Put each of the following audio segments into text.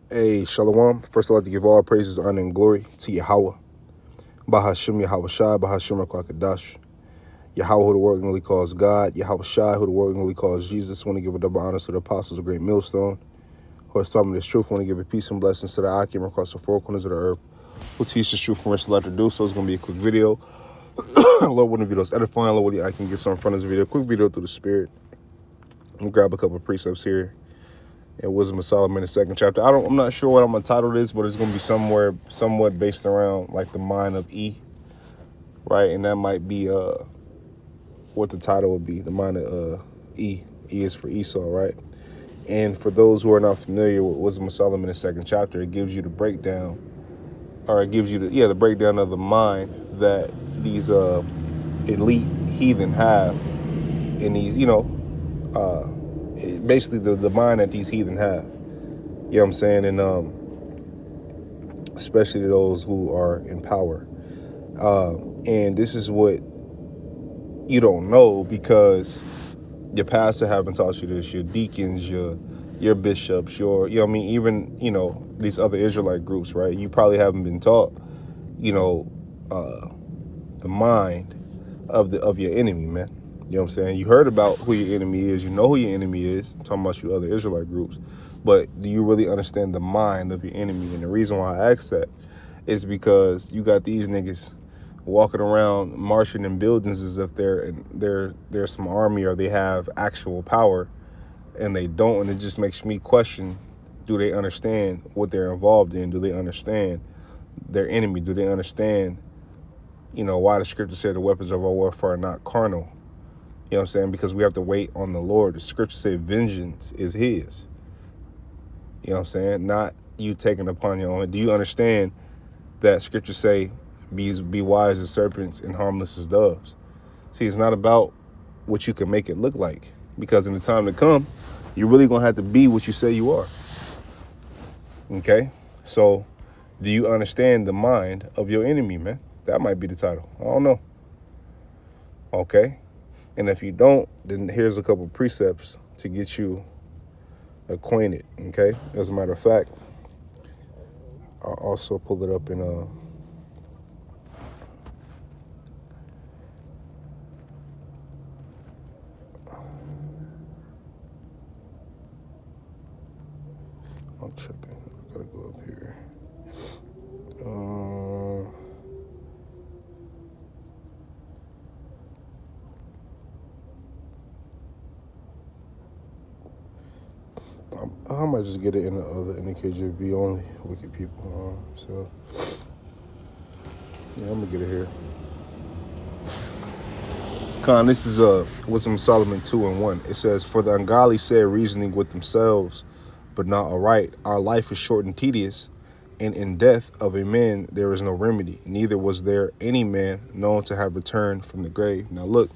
Hey, Shalom. First, I'd like to give all praises, honor, and glory to Yahweh. Bahashim Yahweh Shai, Bahashim Rakakadash. Yahweh, who the world really calls God. Yahweh Shai, who the world really calls Jesus. Want to give a double honor to the apostles of Great Millstone, who are serving this truth. Want to give a peace and blessings to the Akim across the four corners of the earth, who teach this truth from which to let to do. So it's going to be a quick video. Lord, one of the videos edifying. Lord, I can get some from this video. Quick video through the Spirit. I'm going to grab a couple of precepts here. And Wisdom of Solomon, the second chapter. I'm not sure what I'm gonna title this, but it's gonna be somewhat based around like the mind of E, right? And that might be what the title would be, the mind of E. E is for Esau, right? And for those who are not familiar with Wisdom of Solomon, the second chapter, it gives you the breakdown, or it gives you the breakdown of the mind that these elite heathen have in these, basically the mind that these heathen have. You know what I'm saying? And especially those who are in power. And this is what you don't know because your pastor haven't taught you this, your deacons, your bishops, even, these other Israelite groups, right? You probably haven't been taught, the mind of your enemy, man. You know what I'm saying? You heard about who your enemy is. You know who your enemy is. I'm talking about you other Israelite groups. But do you really understand the mind of your enemy? And the reason why I ask that is because you got these niggas walking around marching in buildings as if they're some army or they have actual power, and they don't. And it just makes me question, do they understand what they're involved in? Do they understand their enemy? Do they understand, why the scripture said the weapons of our warfare are not carnal? You know what I'm saying? Because we have to wait on the Lord. The scripture said vengeance is his. You know what I'm saying? Not you taking upon your own. Do you understand that scripture say, be wise as serpents and harmless as doves? See, it's not about what you can make it look like. Because in the time to come, you're really going to have to be what you say you are. Okay? So, do you understand the mind of your enemy, man? That might be the title. I don't know. Okay? And if you don't, then here's a couple precepts to get you acquainted, okay? As a matter of fact, I'll also pull it up in I'm tripping. I gotta go up here. I might just get it in the KJV only, wicked people. So yeah, I'm gonna get it here. This is Wisdom of Solomon 2:1. It says, "For the ungodly say reasoning with themselves, but not aright. Our life is short and tedious, and in death of a man there is no remedy. Neither was there any man known to have returned from the grave." Now look,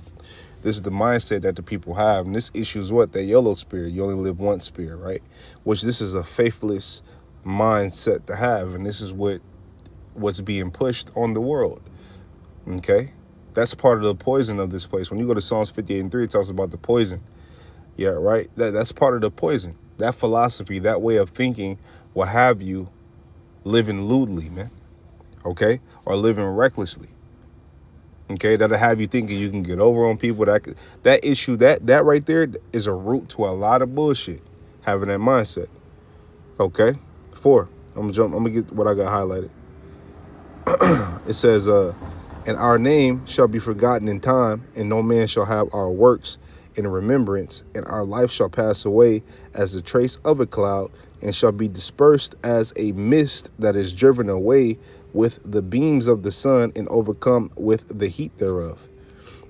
this is the mindset that the people have, and this issue is what? That yellow spirit. You only live once spirit, right? Which this is a faithless mindset to have, and this is what's being pushed on the world. Okay? That's part of the poison of this place. When you go to Psalms 58:3, it talks about the poison. Yeah, right? That's part of the poison. That philosophy, that way of thinking will have you living lewdly, man. Okay? Or living recklessly. Okay? That'll have you thinking you can get over on people. That issue, that right there is a root to a lot of bullshit. Having that mindset. Okay? 4. I'm gonna get what I got highlighted. It says, and our name shall be forgotten in time, and no man shall have our works in remembrance, and our life shall pass away as the trace of a cloud, and shall be dispersed as a mist that is driven away with the beams of the sun and overcome with the heat thereof.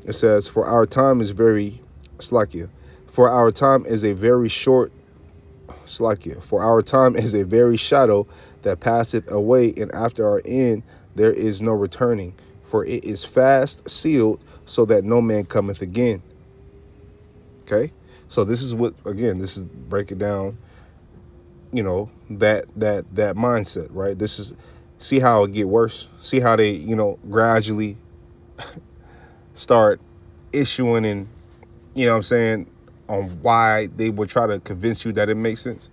It says, for our time is very slakia. For our time is a very short slakia. For our time is a very shadow that passeth away, and after our end there is no returning. For it is fast sealed, so that no man cometh again. Okay? So this is what, again, this is breaking down, that mindset, right? This is, see how it get worse. See how they, gradually start issuing and, on why they would try to convince you that it makes sense.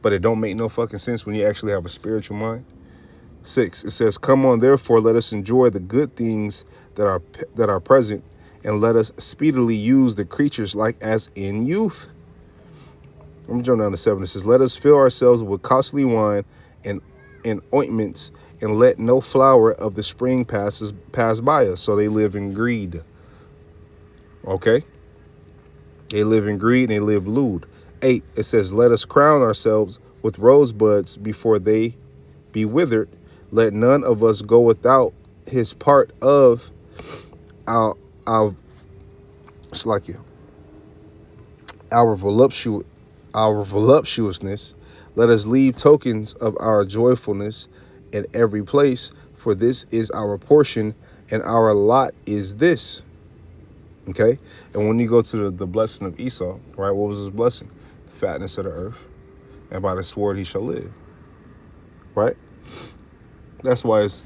but it don't make no fucking sense when you actually have a spiritual mind. 6, it says, come on, therefore, let us enjoy the good things that are present, and let us speedily use the creatures like as in youth. I'm jumping down to 7. It says, let us fill ourselves with costly wine and ointments, and let no flower of the spring pass by us. So they live in greed. Okay? They live in greed and they live lewd. 8, it says, let us crown ourselves with rosebuds before they be withered. Let none of us go without his part of our voluptuousness. Let us leave tokens of our joyfulness in every place, for this is our portion, and our lot is this. Okay? And when you go to the blessing of Esau, right, what was his blessing? The fatness of the earth, and by the sword he shall live. Right? That's why it's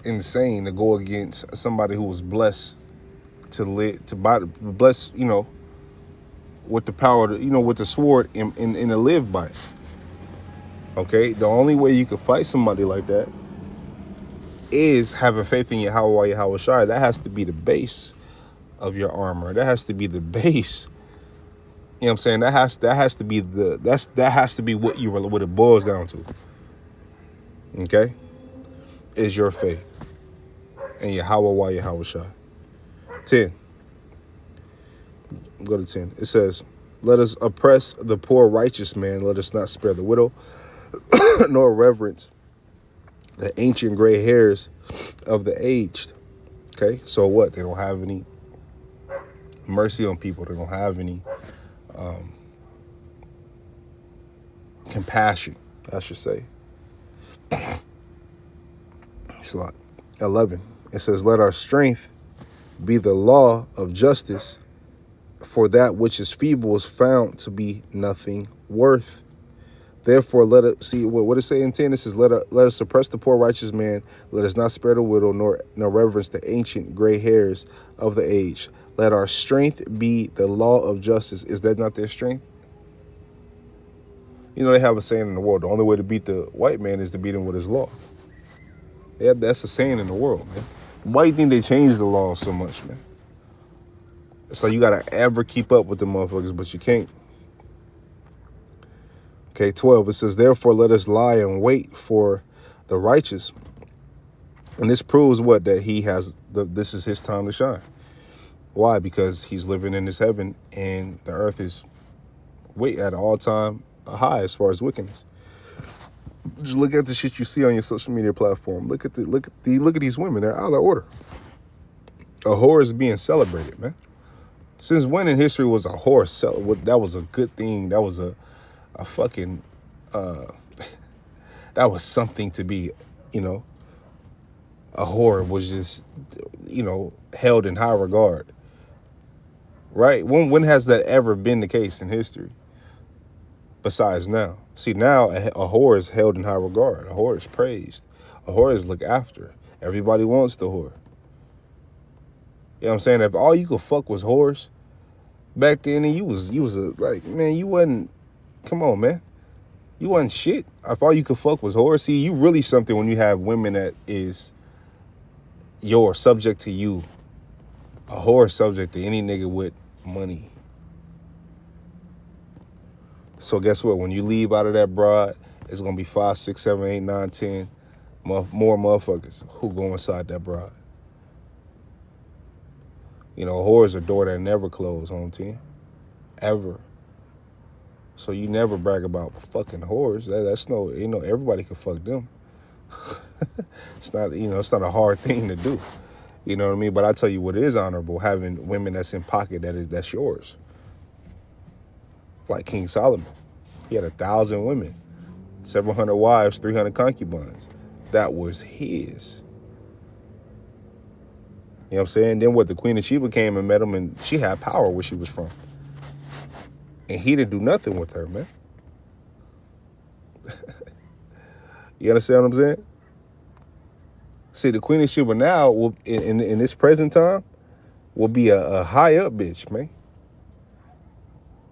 insane to go against somebody who was blessed to live, bless, with the power, with the sword and to live by it. Okay? The only way you could fight somebody like that is having faith in Yahweh Shai. That has to be the base of your armor. That has to be the base. You know what I'm saying? That has to be what it boils down to. Okay? Is your faith in Yahweh Shai. 10. Go to 10. It says, let us oppress the poor righteous man. Let us not spare the widow, nor reverence the ancient gray hairs of the aged. Okay? So what? They don't have any mercy on people. They don't have any compassion, I should say. It's a lot. 11. It says, let our strength be the law of justice, for that which is feeble is found to be nothing worth. Therefore, let us see what it say in 10. It says, let us suppress the poor righteous man. Let us not spare the widow, nor reverence the ancient gray hairs of the age. Let our strength be the law of justice. Is that not their strength? They have a saying in the world, the only way to beat the white man is to beat him with his law. Yeah, that's a saying in the world, man. Why do you think they changed the law so much, man? It's like you got to ever keep up with the motherfuckers, but you can't. Okay, 12, it says, therefore let us lie in wait for the righteous. And this proves what? That this is his time to shine. Why? Because he's living in his heaven, and the earth is at an all-time high as far as wickedness. Just look at the shit you see on your social media platform. Look at these women. They're out of order. A whore is being celebrated, man. Since when in history was a whore that was a good thing? That was a fucking that was something to be, a whore was just, held in high regard. Right? When has that ever been the case in history? Besides now. See, now a whore is held in high regard. A whore is praised. A whore is looked after. Everybody wants the whore. You know what I'm saying? If all you could fuck was whores back then, and you was man, you wasn't, come on, man. You wasn't shit. If all you could fuck was whores, see, you really something when you have women that is subject to you. A whore subject to any nigga with money. So guess what? When you leave out of that broad, it's going to be 5, 6, 7, 8, 9, 10 more motherfuckers who go inside that broad. A whore is a door that never closed, home team. Ever. So you never brag about fucking whores. That's no, everybody can fuck them. It's not, it's not a hard thing to do. You know what I mean? But I tell you what is honorable, having women that's in pocket that's yours. Like King Solomon. He had 1,000 women, 700 wives, 300 concubines. That was his. You know what I'm saying? Then the Queen of Sheba came and met him, and she had power where she was from. And he didn't do nothing with her, man. You understand what I'm saying? See, the Queen of Sheba now, will in this present time, will be a high up bitch, man.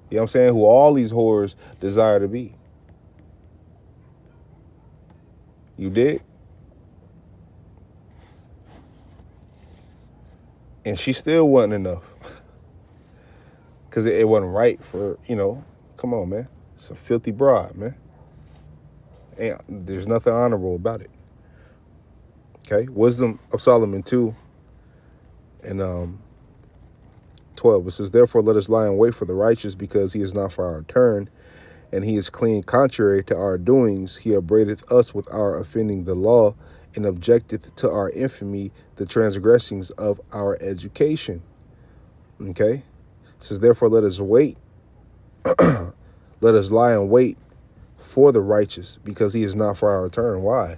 You know what I'm saying? Who all these whores desire to be. You dig? And she still wasn't enough. Because it wasn't right for, come on, man. It's a filthy broad, man. And there's nothing honorable about it. Okay? Wisdom of Solomon 2 and 12. It says, therefore let us lie in wait for the righteous, because he is not for our turn, and he is clean contrary to our doings. He upbraideth us with our offending the law, and objecteth to our infamy the transgressings of our education. Okay? It says, therefore let us wait. Let us lie in wait for the righteous, because he is not for our turn. Why?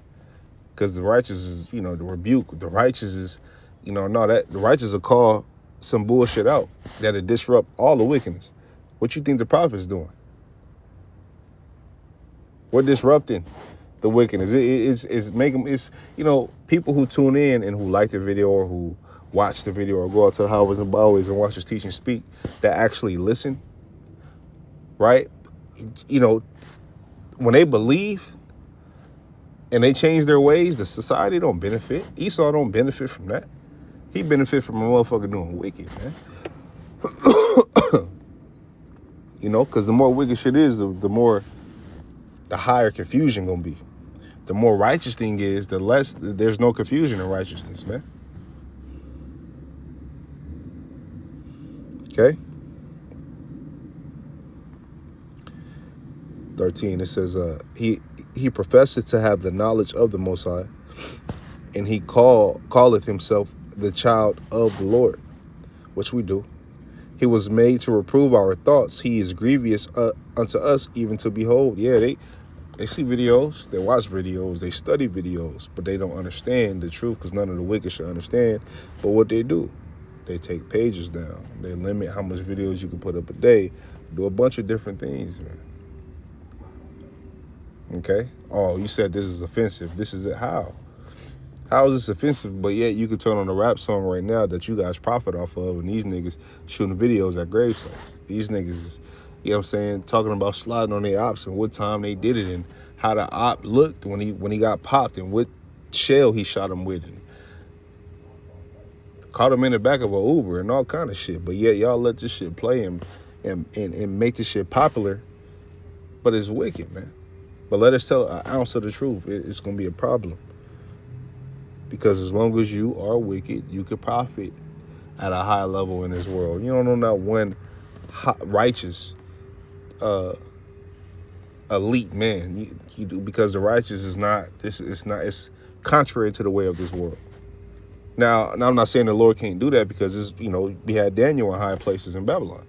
Because the righteous is, the rebuke. The righteous is, the righteous will call some bullshit out that'll disrupt all the wickedness. What you think the prophet's doing? We're disrupting the wickedness. It's making, people who tune in and who like the video or who watch the video or go out to the highways and byways and watch us teach and speak, that actually listen, right? When they believe and they change their ways, the society don't benefit. Esau don't benefit from that. He benefit from a motherfucker doing wicked, man. Because the more wicked shit is, the higher confusion gonna be. The more righteous thing is, the less there's no confusion in righteousness, man. Okay? 13, it says, he professeth to have the knowledge of the Most High, and he calleth himself the child of the Lord, which we do. He was made to reprove our thoughts. He is grievous unto us, even to behold. Yeah, they see videos, they watch videos, they study videos, but they don't understand the truth, because none of the wicked should understand. But what they do, they take pages down. They limit how much videos you can put up a day, do a bunch of different things, man. Okay? Oh, you said this is offensive. This is it. How? How is this offensive? But yet you could turn on a rap song right now that you guys profit off of, and these niggas shooting videos at grave sites. These niggas is, talking about sliding on their ops and what time they did it and how the op looked when he got popped and what shell he shot him with, and caught him in the back of an Uber and all kind of shit. But yet y'all let this shit play and make this shit popular. But it's wicked, man. But let us tell an ounce of the truth. It's going to be a problem. Because as long as you are wicked, you could profit at a high level in this world. You don't know not one righteous elite man. You do, because the righteous is not, it's contrary to the way of this world. Now I'm not saying the Lord can't do that, because we had Daniel in high places in Babylon,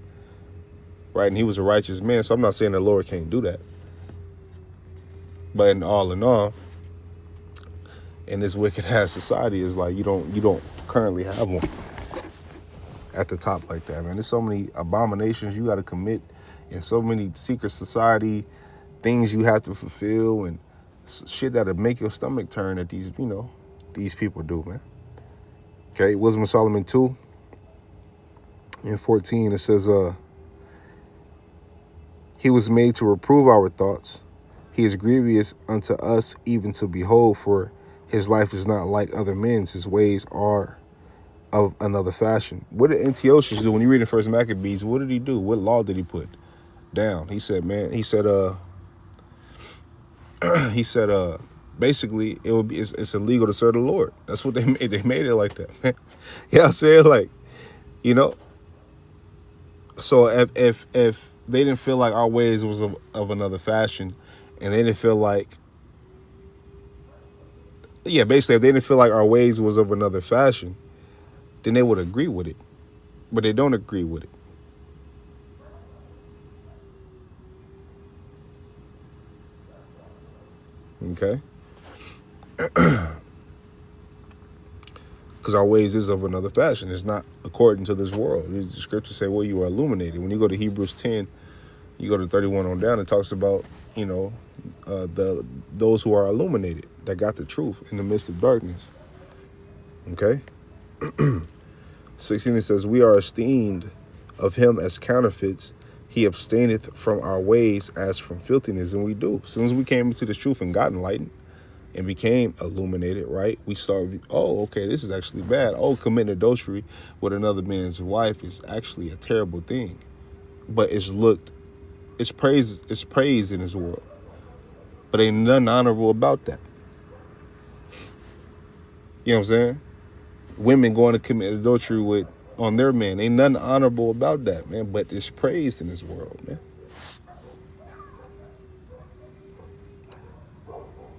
right? And he was a righteous man. So I'm not saying the Lord can't do that. But in all, in this wicked ass society, is like you don't currently have one at the top like that, man. There's so many abominations you got to commit, and so many secret society things you have to fulfill, and shit that'll make your stomach turn that these people do, man. Okay, Wisdom of Solomon 2 and 14, it says, he was made to reprove our thoughts. He is grievous unto us, even to behold, for his life is not like other men's. His ways are of another fashion. What did Antiochus do when you read in First Maccabees? What did he do? What law did he put down? He said, basically it's illegal to serve the Lord. That's what they made. They made it like that, man. Yeah, I'm saying, like, so if they didn't feel like our ways was of another fashion, and they didn't feel like, basically if they didn't feel like our ways was of another fashion, then they would agree with it. But they don't agree with it. Okay? Because our ways is of another fashion. It's not according to this world. The scriptures say, well, you are illuminated. When you go to Hebrews 10, you go to 31 on down, it talks about, those who are illuminated, that got the truth in the midst of darkness. Okay? 16, it says, we are esteemed of him as counterfeits, He abstaineth from our ways as from filthiness. And we do. As soon as we came into the truth and got enlightened and became illuminated, right? We started, oh, okay, this is actually bad. Oh, committing adultery with another man's wife is actually a terrible thing. But it's praised in this world. But ain't nothing honorable about that. You know what I'm saying? Women going to commit adultery on their man. Ain't nothing honorable about that, man. But it's praised in this world, man.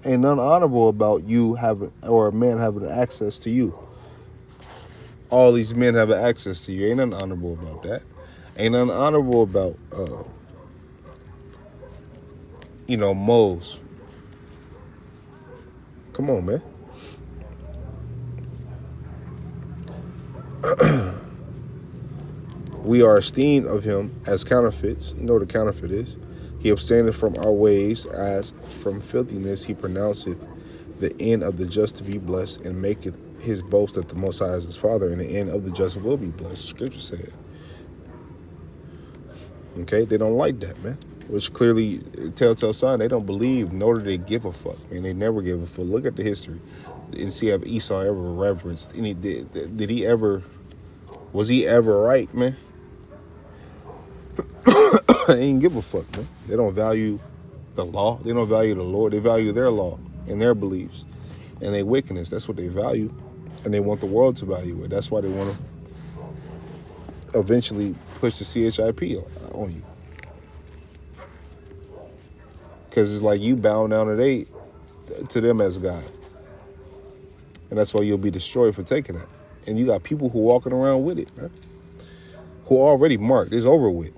Ain't nothing honorable about you having, or a man having access to you. All these men having access to you. Ain't nothing honorable about that. Ain't nothing honorable about, moles. Come on, man. We are esteemed of him as counterfeits. You know what a counterfeit is. He abstaineth from our ways as from filthiness. He pronounceth the end of the just to be blessed, and maketh his boast that the Most High is his Father, and the end of the just will be blessed. Scripture said. Okay, they don't like that, man. Which clearly, telltale sign, they don't believe, nor do they give a fuck. Man, they never gave a fuck. Look at the history and see if Esau ever reverenced any. Did he ever? Was he ever right, man? They ain't give a fuck, man. They don't value the law. They don't value the Lord. They value their law and their beliefs and their wickedness. That's what they value, and they want the world to value it. That's why they want to eventually push the CHIP on you, because it's like you bow down to them as God, and that's why you'll be destroyed for taking that. And you got people who walking around with it, man, who are already marked. It's over with.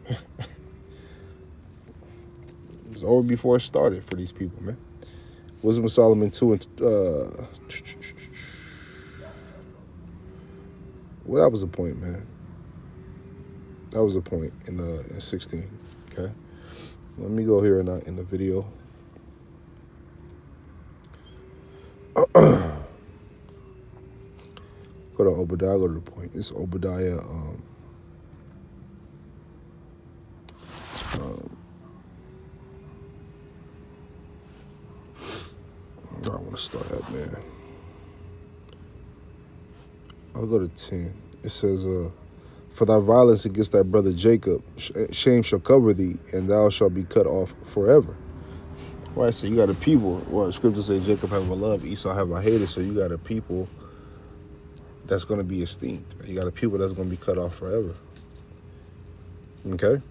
It's over before it started for these people, man. Wisdom of Solomon 2 and well, that was the point, man. That was the point in 16. Okay, let me go here in the video. Go to Obadiah. Go to the point. This is Obadiah. I want to start at, man. I'll go to 10. It says, for thy violence against thy brother Jacob, shame shall cover thee, and thou shalt be cut off forever. Right, so you got a people, well, scripture says Jacob have a love, Esau have a hater, so you got a people that's going to be esteemed. You got a people that's going to be cut off forever. Okay?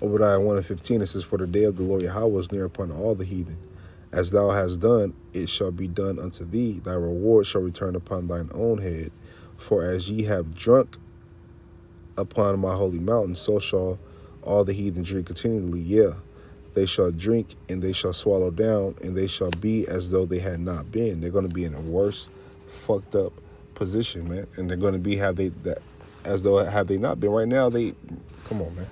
Obadiah 1 and 15, it says, for the day of the Lord Yahweh is near upon all the heathen. As thou hast done, it shall be done unto thee. Thy reward shall return upon thine own head. For as ye have drunk upon my holy mountain, so shall all the heathen drink continually. Yeah, they shall drink, and they shall swallow down, and they shall be as though they had not been. They're going to be in a worse, fucked up position, man. And they're going to be as though have they not been. Right now, come on, man.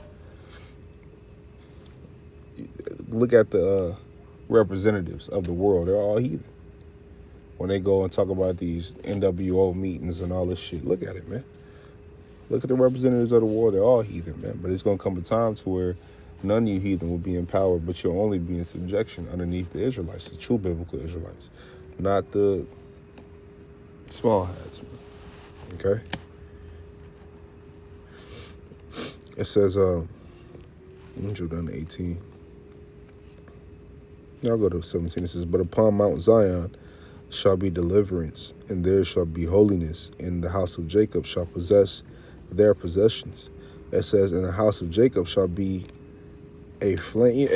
Look at the representatives of the world. They're all heathen. When they go and talk about these NWO meetings and all this shit, look at it, man. Look at the representatives of the world. They're all heathen, man. But it's going to come a time to where none of you heathen will be in power, but you'll only be in subjection underneath the Israelites, the true biblical Israelites, not the small hats, man. Okay? It says, let me go down to 18. I'll go to 17. It says, but upon Mount Zion shall be deliverance, and there shall be holiness, and the house of Jacob shall possess their possessions. It says, and the house of Jacob shall be a flame.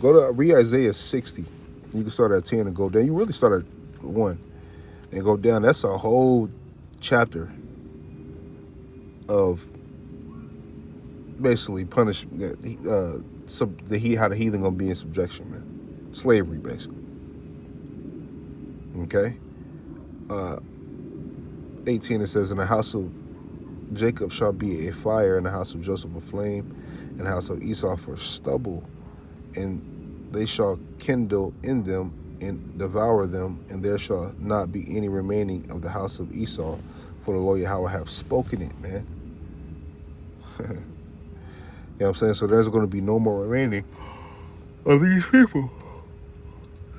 Go to read Isaiah 60. You can start at 10 and go down. You really start at 1 and go down. That's a whole chapter of basically punishment, how the heathen gonna be in subjection, man. Slavery, basically. Okay? 18, it says, in the house of Jacob shall be a fire, and the house of Joseph a flame, and the house of Esau for stubble, and they shall kindle in them and devour them, and there shall not be any remaining of the house of Esau, for the Lord Yahweh have spoken it, man. know what I'm saying? So there's going to be no more remaining of these people.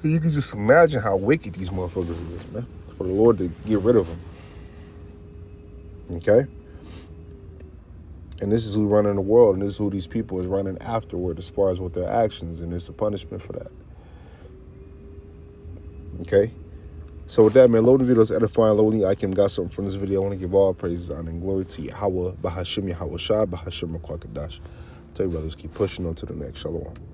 So you can just imagine how wicked these motherfuckers is, man. For the Lord to get rid of them. Okay? And this is who's running the world, and this is who these people is running afterward as far as with their actions, and there's a punishment for that. Okay? So with that, man, load the videos edifying, loading. I got something from this video. I want to give all praises, honor, and glory to Yahweh, Bahashim Yahweh Shai, Bahashim Makwakadash. Tell you brothers, keep pushing on to the next. Shalom.